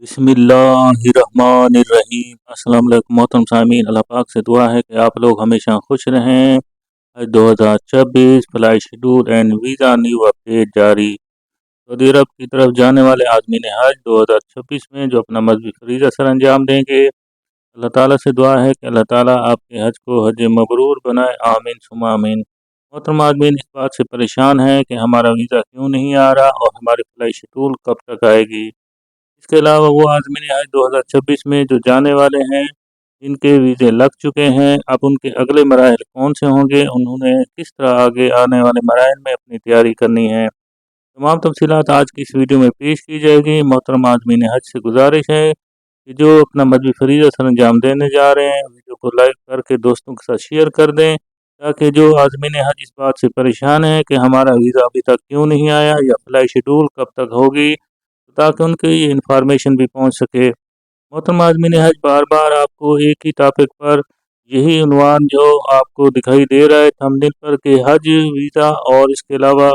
बिस्मिल्लाहिर्रहमानिर्रहीम। अस्सलाम वालेकुम मोहतरम सामीन, अल्लाह पाक से दुआ है कि आप लोग हमेशा खुश रहें। आज 2026 fly schedule and visa new update जारी। सऊदी अरब की तरफ जाने वाले आज़मीन हज 2026 में जो अपना मजहबी फरीज़ा सर अंजाम देंगे, अल्लाह ताला से दुआ है कि अल्लाह ताला आपके हज को हज मबरूर बनाए, आमीन सुमा आमीन। मोहतरम आदमीन इस बात से परेशान हैं कि हमारा वीज़ा क्यों नहीं आ रहा और हमारी फ्लाई शेड्यूल कब तक आएगी। इसके अलावा वो आज़मीन हज 2026 में जो जाने वाले हैं, जिनके वीज़े लग चुके हैं, अब उनके अगले मराहल कौन से होंगे, उन्होंने किस तरह आगे आने वाले मराहल में अपनी तैयारी करनी है, तमाम तफसीलात आज की इस वीडियो में पेश की जाएगी। मोहतरम आज़मीन हज से गुजारिश है कि जो अपना मजहबी फरीज़ा सर अंजाम देने जा रहे हैं, वीडियो को लाइक करके दोस्तों के साथ शेयर कर दें, ताकि जो आज़मीन हज इस बात से परेशान है कि हमारा वीज़ा अभी तक क्यों नहीं आया या फ्लाई शेड्यूल कब तक होगी, ताकि उनके ये इन्फॉर्मेशन भी पहुंच सके। मोहतरम आज़मीन हज बार बार आपको एक ही टॉपिक पर यही उन्वान जो आपको दिखाई दे रहा है थंबनेल पर कि हज वीज़ा और इसके अलावा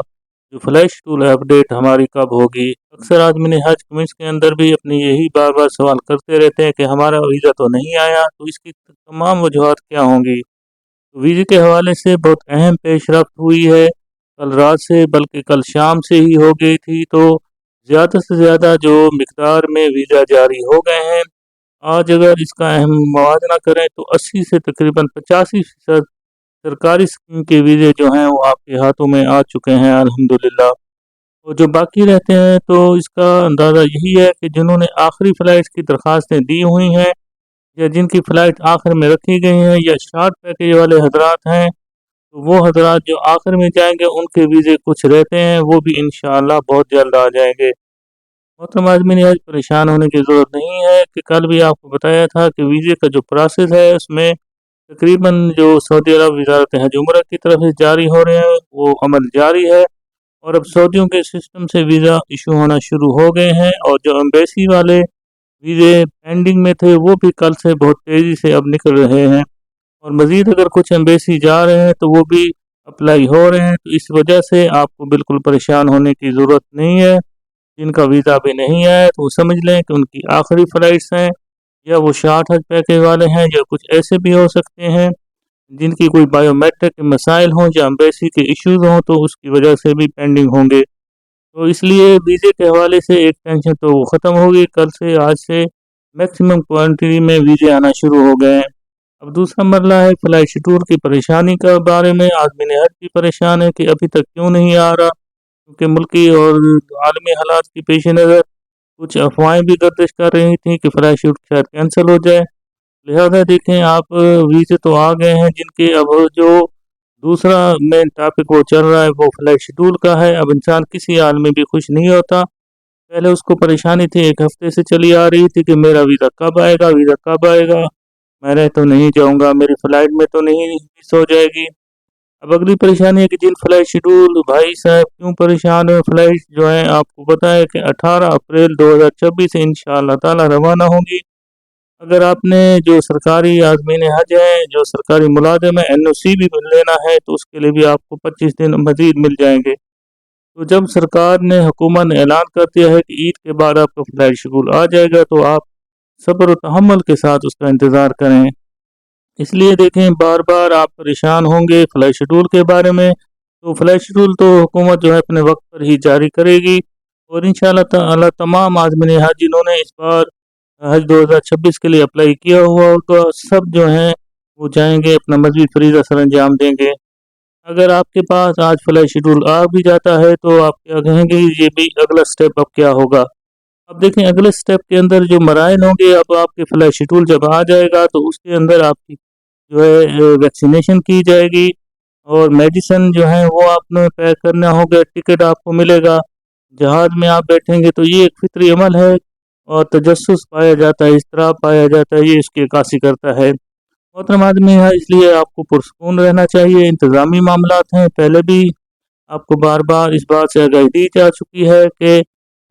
जो फ्लैश टूल अपडेट हमारी कब होगी। अक्सर आज़मीन हज कमेंट्स के अंदर भी अपनी यही बार बार सवाल करते रहते हैं कि हमारा वीज़ा तो नहीं आया, तो इसकी तमाम वजूहत क्या होंगी। तो वीज़े के हवाले से बहुत अहम पेशरफ्त हुई है कल रात से, बल्कि कल शाम से ही हो गई थी। तो ज़्यादा से ज़्यादा जो मिकदार में वीज़ा जारी हो गए हैं, आज अगर इसका अहम मुवाज़ना करें तो 80 से तकरीबन 85% सरकारी स्कीम के वीज़े जो हैं वो आपके हाथों में आ चुके हैं अल्हम्दुलिल्लाह। और जो बाकी रहते हैं तो इसका अंदाज़ा यही है कि जिन्होंने आखिरी फ़्लाइट्स की दरख्वास्तें दी हुई हैं या जिनकी फ़्लाइट आखिर में रखी गई हैं या शॉर्ट पैकेज वाले हजरात हैं, तो वो हजरात जो आखिर में जाएंगे उनके वीज़े कुछ रहते हैं, वो भी इंशाअल्लाह बहुत जल्द आ जाएंगे। मोहतरम आज़मीन आज परेशान होने की ज़रूरत नहीं है कि कल भी आपको बताया था कि वीज़े का जो प्रोसेस है उसमें तकरीबन जो सऊदी अरब वज़ारत हज उम्रा की तरफ से जारी हो रहे हैं वो अमल जारी है, और अब सऊदियों के सिस्टम से वीज़ा इशू होना शुरू हो गए हैं, और जो एम्बेसी वाले वीज़े पेंडिंग में थे वो भी कल से बहुत तेज़ी से अब निकल रहे हैं, और मज़ीद अगर कुछ एम्बेसी जा रहे हैं तो वो भी अप्लाई हो रहे हैं। तो इस वजह से आपको बिल्कुल परेशान होने की ज़रूरत नहीं है। जिनका वीज़ा भी नहीं आया तो वो समझ लें कि उनकी आखिरी फ़्लाइट्स हैं, या वो शॉर्ट हज पैकेज वाले हैं, या कुछ ऐसे भी हो सकते हैं जिनकी कोई बायोमेट्रिक के मसाइल हों या एम्बेसी के इश्यूज़ हों, तो उसकी वजह से भी पेंडिंग होंगे। तो इसलिए वीज़े के हवाले से एक टेंशन तो वो ख़त्म होगी, कल से आज से मैक्सिमम क्वांटिटी में वीज़े आना शुरू हो गए हैं। अब दूसरा मरला है फ्लाइट शेड्यूल की परेशानी के बारे में। आज़मीन हज भी परेशान है कि अभी तक क्यों नहीं आ रहा, क्योंकि मुल्की और आलमी हालात की पेश नज़र कुछ अफवाहें भी गर्दिश कर रही थी कि फ्लाई शूट शायद कैंसिल हो जाए। लिहाजा देखें आप, वीज़े तो आ गए हैं जिनके, अब जो दूसरा मेन टॉपिक वो चल रहा है वो फ्लाइट शेड्यूल का है। अब इंसान किसी हाल में भी खुश नहीं होता। पहले उसको परेशानी थी, एक हफ्ते से चली आ रही थी कि मेरा वीज़ा कब आएगा, वीज़ा कब आएगा, मैं तो नहीं जाऊँगा, मेरी फ़्लाइट में तो नहीं मिस हो जाएगी। अब अगली परेशानी है कि जिन फ्लाइट शेड्यूल, भाई साहब क्यों परेशान है, फ्लाइट जो है आपको पता है कि 18 अप्रैल 2026 से इंशाअल्लाह ताला रवाना होंगी। अगर आपने जो सरकारी आज़मीन हज है, जो सरकारी मुलाजिम है, एनओसी भी लेना है तो उसके लिए भी आपको 25 दिन मज़ीद मिल जाएंगे। तो जब सरकार ने, हुकूमत ने ऐलान कर दिया है कि ईद के बाद आपका फ्लाइट शेड्यूल आ जाएगा, तो आप सब्र व तहम्मुल के साथ उसका इंतज़ार करें। इसलिए देखें, बार बार आप परेशान होंगे फ्लाइट शेड्यूल के बारे में। तो फ्लाइट शेड्यूल तो हुकूमत जो है अपने वक्त पर ही जारी करेगी, और इंशाअल्लाह ताला तमाम आज़मीन हज जिन्होंने इस बार हज 2026 के लिए अप्लाई किया हुआ होगा, सब जो हैं वो जाएंगे, अपना मजहबी फरीज़ा सर अंजाम देंगे। अगर आपके पास आज फ्लाइट शेड्यूल आ भी जाता है तो आप क्या कहेंगे, ये भी अगला स्टेप अब क्या होगा। अब देखें अगले स्टेप के अंदर जो मराइल होंगे, अब आपके फ्लाइट शेड्यूल जब आ जाएगा तो उसके अंदर आपकी जो है वैक्सीनेशन की जाएगी, और मेडिसिन जो है वो आपने पैक करना होगा, टिकट आपको मिलेगा, जहाज़ में आप बैठेंगे। तो ये एक फितरी अमल है, और तजस्सुस पाया जाता है, इज़्तिराब पाया जाता है, ये इसकी अक्कासी करता है। मोहतरम आदमी है, इसलिए आपको पुरसकून रहना चाहिए। इंतज़ामी मामलात हैं, पहले भी आपको बार बार इस बात से आगाही दी जा चुकी है कि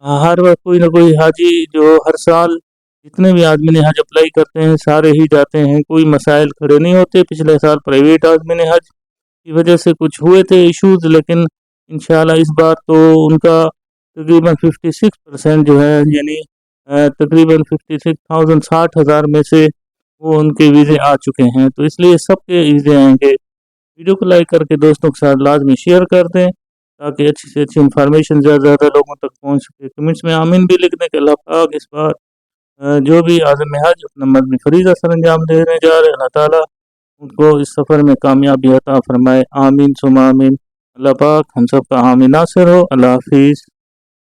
हर वक्त कोई ना कोई हाजी जो हर साल जितने भी आदमी हज अप्लाई करते हैं सारे ही जाते हैं, कोई मसाइल खड़े नहीं होते। पिछले साल प्राइवेट आदमी हज की वजह से कुछ हुए थे इश्यूज़, लेकिन इंशाल्लाह इस बार तो उनका तकरीबन 56% जो है, यानी तकरीबन 56,000 60,000 में से वो उनके वीज़े आ चुके हैं। तो इसलिए सबके वीज़े आएंगे। वीडियो को लाइक करके दोस्तों के साथ लाजमी शेयर कर दें ताकि अच्छी से अच्छी इंफॉर्मेशन ज़्यादा लोगों तक पहुंच सके। कमेंट्स में आमीन भी लिख दें कि अल्लाह पाक इस बार जो भी आज़म हज अपना मदनी फरीज़ा सर अंजाम देने जा रहे हैं, अल्लाह ताला उनको इस सफ़र में कामयाबी अता फरमाए। आमीन सुमा आमीन। अल्लाह पाक हम सब का हामी नासिर हो। अल्लाह हाफिज़।